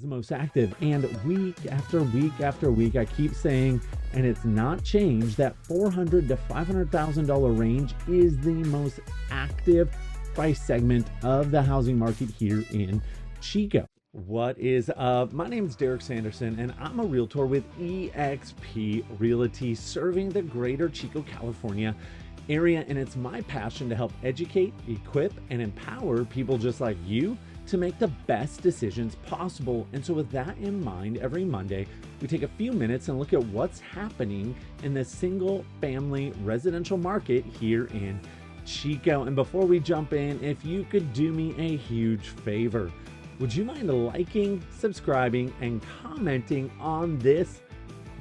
The most active, and week after week after week I keep saying, and it's not changed, that $400,000 to $500,000 range is the most active price segment of the housing market here in Chico. What is up? My name is Derek Sanderson, and I'm a realtor with eXp Realty, serving the greater Chico, California area. And it's my passion to help educate, equip, and empower people just like you to make the best decisions possible. And so with that in mind, every Monday, we take a few minutes and look at what's happening in the single family residential market here in Chico. And before we jump in, if you could do me a huge favor, would you mind liking, subscribing, and commenting on this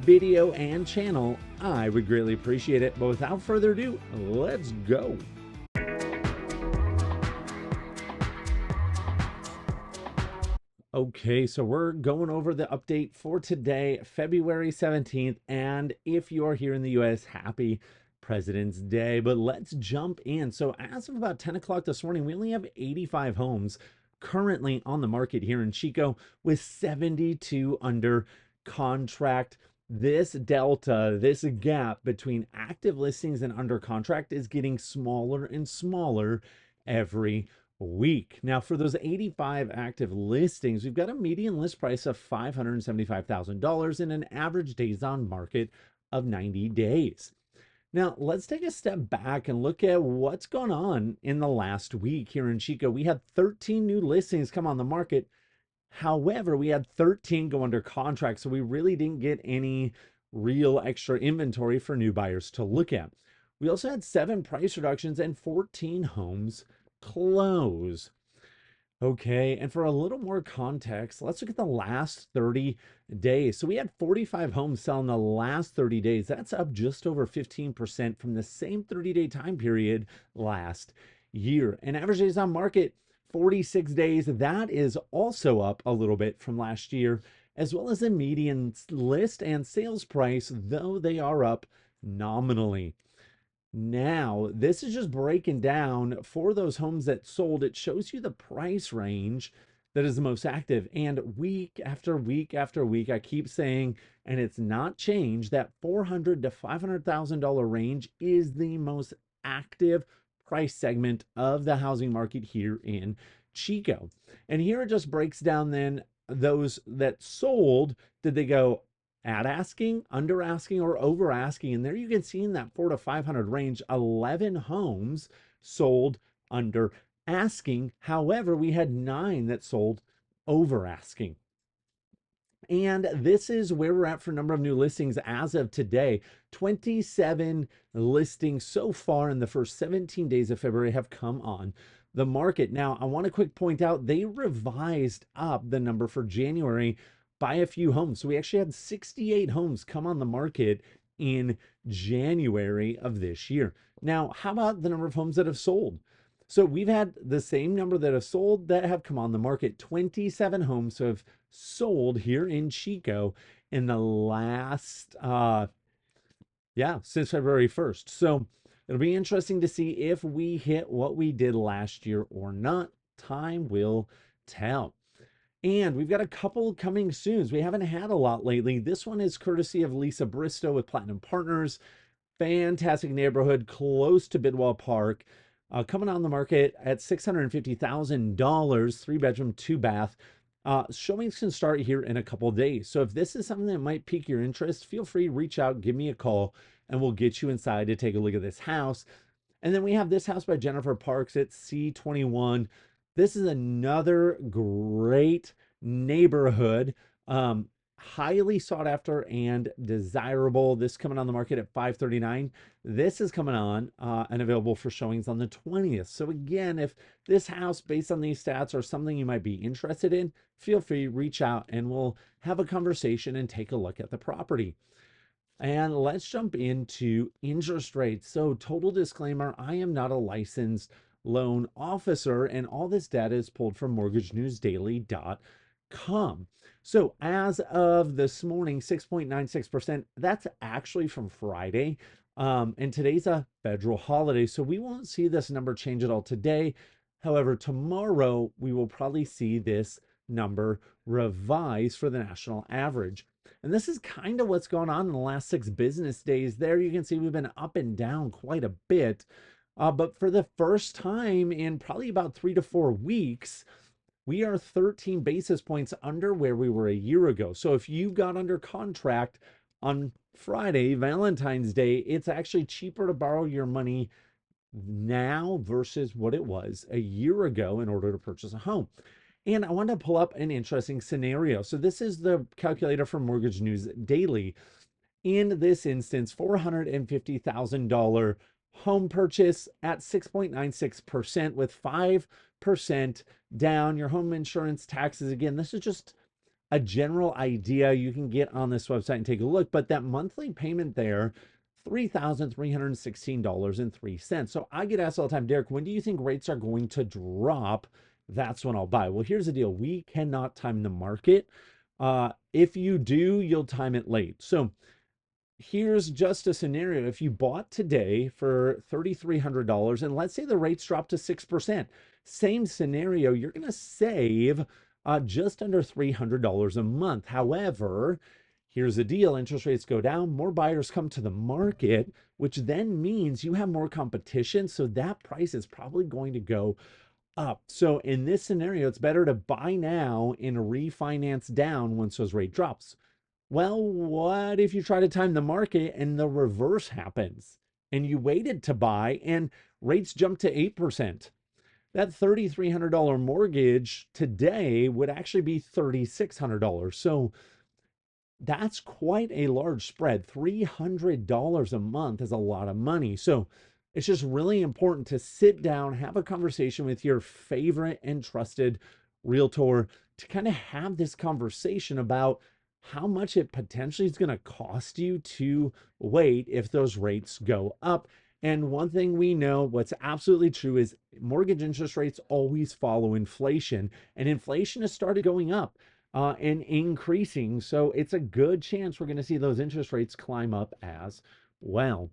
video and channel? I would greatly appreciate it. But without further ado, let's go. Okay, so we're going over the update for today, February 17th. And if you are here in the US, happy President's Day. But let's jump in. So as of about 10 o'clock this morning, we only have 85 homes currently on the market here in Chico, with 72 under contract. This delta, this gap between active listings and under contract is getting smaller and smaller every week. Now, for those 85 active listings, we've got a median list price of $575,000 and an average days on market of 90 days. Now, let's take a step back and look at what's gone on in the last week here in Chico. We had 13 new listings come on the market. However, we had 13 go under contract, so we really didn't get any real extra inventory for new buyers to look at. We also had 7 price reductions and 14 homes close. Okay, and for a little more context, let's look at the last 30 days. So we had 45 homes sell in the last 30 days. That's up just over 15% from the same 30-day time period last year. And average days on market, 46 days. That is also up a little bit from last year, as well as the median list and sales price, though they are up nominally. Now, this is just breaking down for those homes that sold. It shows you the price range that is the most active. And week after week after week, I keep saying, and it's not changed, that $400,000 to $500,000 range is the most active price segment of the housing market here in Chico. And here it just breaks down then those that sold. Did they go at asking, under asking, or over asking? And there you can see in that 400 to 500 range, 11 homes sold under asking. However, we had 9 that sold over asking. And this is where we're at for number of new listings as of today. 27 listings so far in the first 17 days of February have come on the market. Now, I want to quick point out, they revised up the number for January by a few homes. So we actually had 68 homes come on the market in January of this year. Now, how about the number of homes that have sold? So we've had the same number that have sold that have come on the market. 27 homes have sold here in Chico in the last, since February 1st. So it'll be interesting to see if we hit what we did last year or not. Time will tell. And we've got a couple coming soon. We haven't had a lot lately. This one is courtesy of Lisa Bristow with Platinum Partners. Fantastic neighborhood close to Bidwell Park. Coming on the market at $650,000, 3-bedroom, 2-bath. Showings can start here in a couple of days. So if this is something that might pique your interest, feel free to reach out, give me a call, and we'll get you inside to take a look at this house. And then we have this house by Jennifer Parks at C21. This is another great neighborhood, highly sought after and desirable. This coming on the market at $539,000. This is coming on and available for showings on the 20th. So again, if this house, based on these stats, are something you might be interested in, feel free to reach out and we'll have a conversation and take a look at the property. And let's jump into interest rates. So total disclaimer, I am not a licensed loan officer, and all this data is pulled from mortgagenewsdaily.com. So as of this morning, 6.96%, that's actually from Friday. And today's a federal holiday, so we won't see this number change at all today. However, tomorrow we will probably see this number revised for the national average. And this is kind of what's going on in the last 6 business days. There you can see we've been up and down quite a bit. But for the first time in probably about 3 to 4 weeks, we are 13 basis points under where we were a year ago. So if you got under contract on Friday, Valentine's Day, it's actually cheaper to borrow your money now versus what it was a year ago in order to purchase a home. And I wanted to pull up an interesting scenario. So this is the calculator from Mortgage News Daily. In this instance, $450,000 home purchase at 6.96% with 5% down. Your home insurance taxes, again, this is just a general idea. You can get on this website and take a look, but that monthly payment there, $3,316.03. So I get asked all the time, Derek, when do you think rates are going to drop? That's when I'll buy. Well, here's the deal. We cannot time the market. If you do, you'll time it late. So here's just a scenario. If you bought today for $3,300 and let's say the rates drop to 6%, same scenario, you're going to save just under $300 a month. However, here's the deal. Interest rates go down, more buyers come to the market, which then means you have more competition. So that price is probably going to go up. So in this scenario, it's better to buy now and refinance down once those rate drops. Well, what if you try to time the market and the reverse happens and you waited to buy and rates jump to 8%? That $3,300 mortgage today would actually be $3,600. So that's quite a large spread. $300 a month is a lot of money. So it's just really important to sit down, have a conversation with your favorite and trusted realtor to kind of have this conversation about how much it potentially is going to cost you to wait if those rates go up. And one thing we know, what's absolutely true, is mortgage interest rates always follow inflation, and inflation has started going up and increasing. So it's a good chance we're going to see those interest rates climb up as well.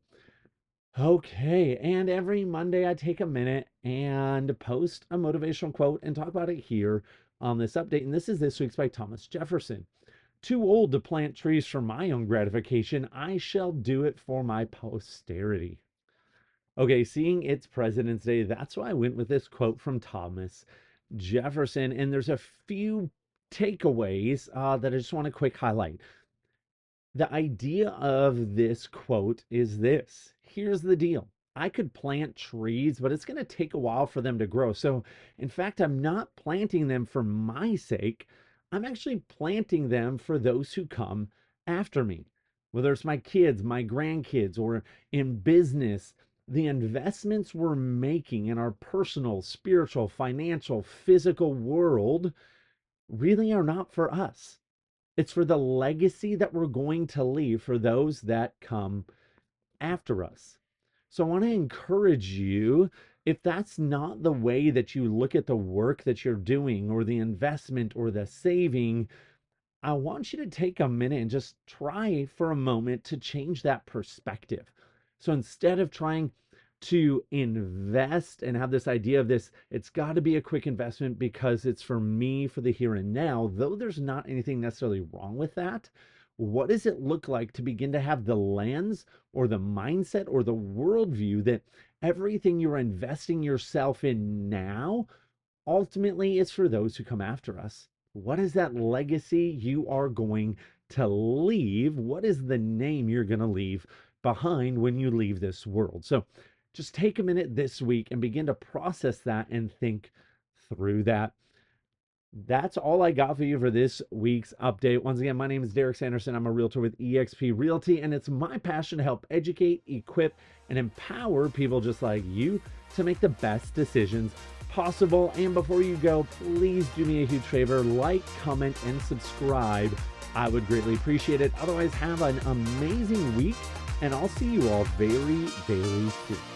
Okay, and every Monday I take a minute and post a motivational quote and talk about it here on this update. And this is this week's by Thomas Jefferson. Too old to plant trees for my own gratification, I shall do it for my posterity. Okay, seeing it's President's Day, that's why I went with this quote from Thomas Jefferson. And there's a few takeaways that I just want to quick highlight. The idea of this quote is this. Here's the deal. I could plant trees, but it's going to take a while for them to grow. So, in fact, I'm not planting them for my sake. I'm actually planting them for those who come after me, whether it's my kids, my grandkids, or in business. The investments we're making in our personal, spiritual, financial, physical world really are not for us. It's for the legacy that we're going to leave for those that come after us. So I want to encourage you, if that's not the way that you look at the work that you're doing or the investment or the saving, I want you to take a minute and just try for a moment to change that perspective. So instead of trying to invest and have this idea of this, it's got to be a quick investment because it's for me for the here and now, though there's not anything necessarily wrong with that. What does it look like to begin to have the lens or the mindset or the worldview that everything you're investing yourself in now ultimately is for those who come after us? What is that legacy you are going to leave? What is the name you're going to leave behind when you leave this world? So just take a minute this week and begin to process that and think through that. That's all I got for you for this week's update. Once again, my name is Derek Sanderson. I'm a realtor with eXp Realty, and it's my passion to help educate, equip, and empower people just like you to make the best decisions possible. And before you go, please do me a huge favor, like, comment, and subscribe. I would greatly appreciate it. Otherwise, have an amazing week, and I'll see you all very, very soon.